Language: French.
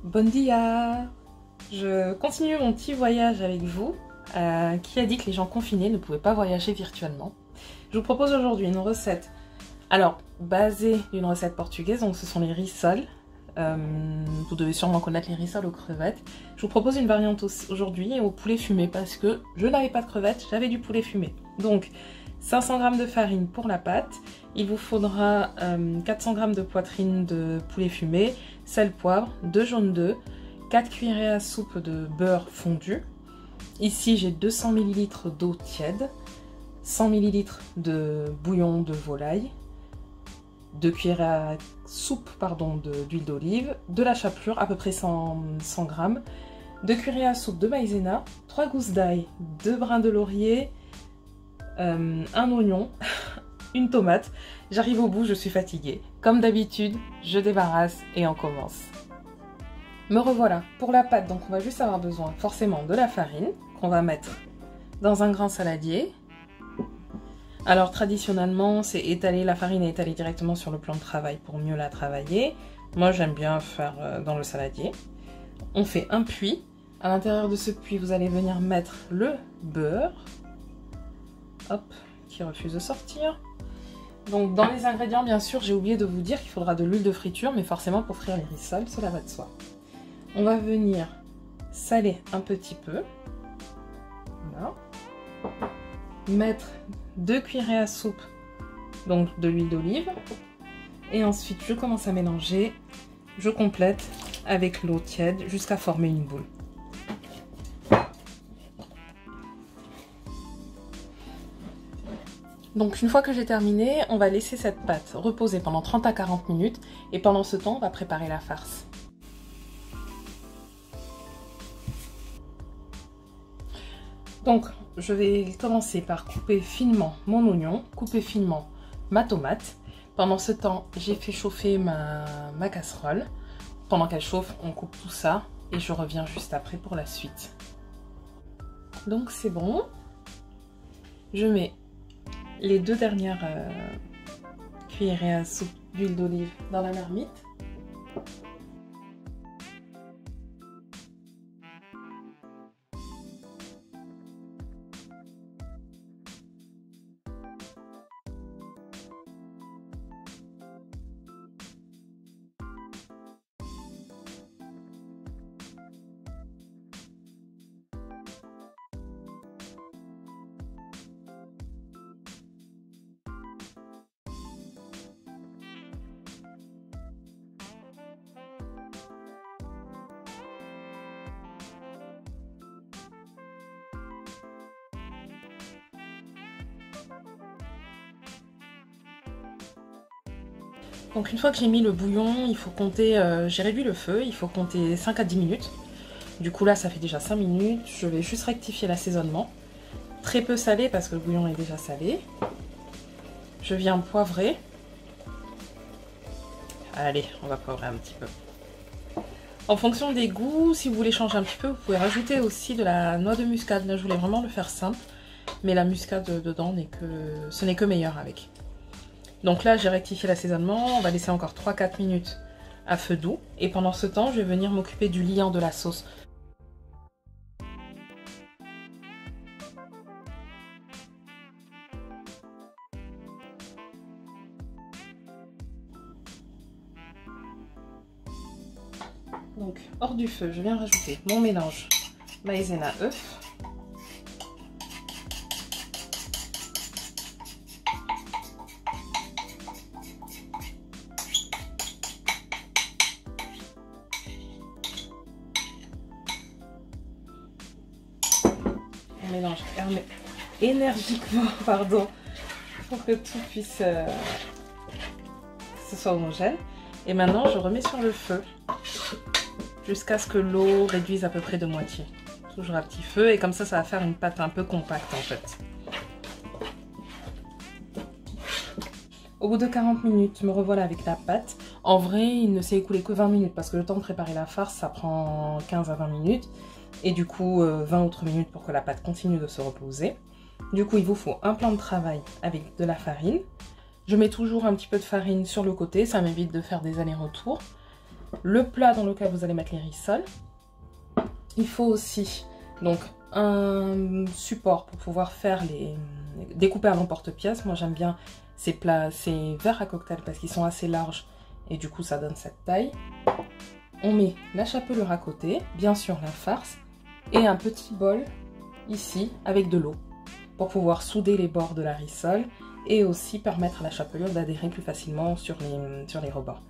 Bon dia! Je continue mon petit voyage avec vous. Qui a dit que les gens confinés ne pouvaient pas voyager virtuellement? Je vous propose aujourd'hui une recette, alors basée d'une recette portugaise, donc ce sont les rissoles. Vous devez sûrement connaître les rissoles aux crevettes. Je vous propose une variante aujourd'hui au poulet fumé parce que je n'avais pas de crevettes, j'avais du poulet fumé. Donc 500 g de farine pour la pâte, il vous faudra 400 g de poitrine de poulet fumé, sel, poivre, 2 jaunes d'œufs, 4 cuillerées à soupe de beurre fondu. Ici j'ai 200 ml d'eau tiède, 100 ml de bouillon de volaille, 2 cuillerées à soupe d'huile d'olive, de la chapelure, à peu près 100 g, 2 cuillerées à soupe de maïzena, 3 gousses d'ail, 2 brins de laurier, un oignon, une tomate. J'arrive au bout, je suis fatiguée. Comme d'habitude, je débarrasse et on commence. Me revoilà. Pour la pâte, donc on va juste avoir besoin forcément de la farine qu'on va mettre dans un grand saladier. Alors traditionnellement, c'est étaler, la farine est étalée directement sur le plan de travail pour mieux la travailler. Moi j'aime bien faire dans le saladier. On fait un puits. À l'intérieur de ce puits, vous allez venir mettre le beurre. Hop, qui refuse de sortir. Donc dans les ingrédients, bien sûr, j'ai oublié de vous dire qu'il faudra de l'huile de friture, mais forcément pour frire les rissoles, cela va de soi. On va venir saler un petit peu. Voilà. Mettre 2 cuillerées à soupe donc de l'huile d'olive. Et ensuite, je commence à mélanger. Je complète avec l'eau tiède jusqu'à former une boule. Donc une fois que j'ai terminé, on va laisser cette pâte reposer pendant 30 à 40 minutes et pendant ce temps, on va préparer la farce. Donc je vais commencer par couper finement mon oignon, couper finement ma tomate. Pendant ce temps, j'ai fait chauffer ma casserole. Pendant qu'elle chauffe, on coupe tout ça et je reviens juste après pour la suite. Donc c'est bon. Je mets les 2 dernières cuillerées à soupe d'huile d'olive dans la marmite. Donc une fois que j'ai mis le bouillon, il faut compter, j'ai réduit le feu, il faut compter 5 à 10 minutes. Du coup là ça fait déjà 5 minutes, je vais juste rectifier l'assaisonnement. Très peu salé parce que le bouillon est déjà salé. Je viens poivrer. Allez, on va poivrer un petit peu. En fonction des goûts, si vous voulez changer un petit peu, vous pouvez rajouter aussi de la noix de muscade. Là je voulais vraiment le faire simple, mais la muscade dedans ce n'est que meilleur avec. Donc là, j'ai rectifié l'assaisonnement, on va laisser encore 3-4 minutes à feu doux. Et pendant ce temps, je vais venir m'occuper du liant de la sauce. Donc, hors du feu, je viens rajouter mon mélange maïzena œuf. On mélange énergiquement, pour que tout puisse que ce soit homogène. Et maintenant, je remets sur le feu jusqu'à ce que l'eau réduise à peu près de moitié. Toujours à petit feu et comme ça, ça va faire une pâte un peu compacte en fait. Au bout de 40 minutes, me revoilà avec la pâte. En vrai, il ne s'est écoulé que 20 minutes parce que le temps de préparer la farce, ça prend 15 à 20 minutes. Et du coup, 20 autres minutes pour que la pâte continue de se reposer. Du coup, il vous faut un plan de travail avec de la farine. Je mets toujours un petit peu de farine sur le côté, ça m'évite de faire des allers-retours. le plat dans lequel vous allez mettre les rissoles. Il faut aussi donc un support pour pouvoir faire découper à l'emporte-pièce. Moi j'aime bien ces verres à cocktail parce qu'ils sont assez larges et du coup ça donne cette taille. On met la chapelure à côté, bien sûr la farce, et un petit bol ici avec de l'eau pour pouvoir souder les bords de la rissole et aussi permettre à la chapelure d'adhérer plus facilement sur les rebords.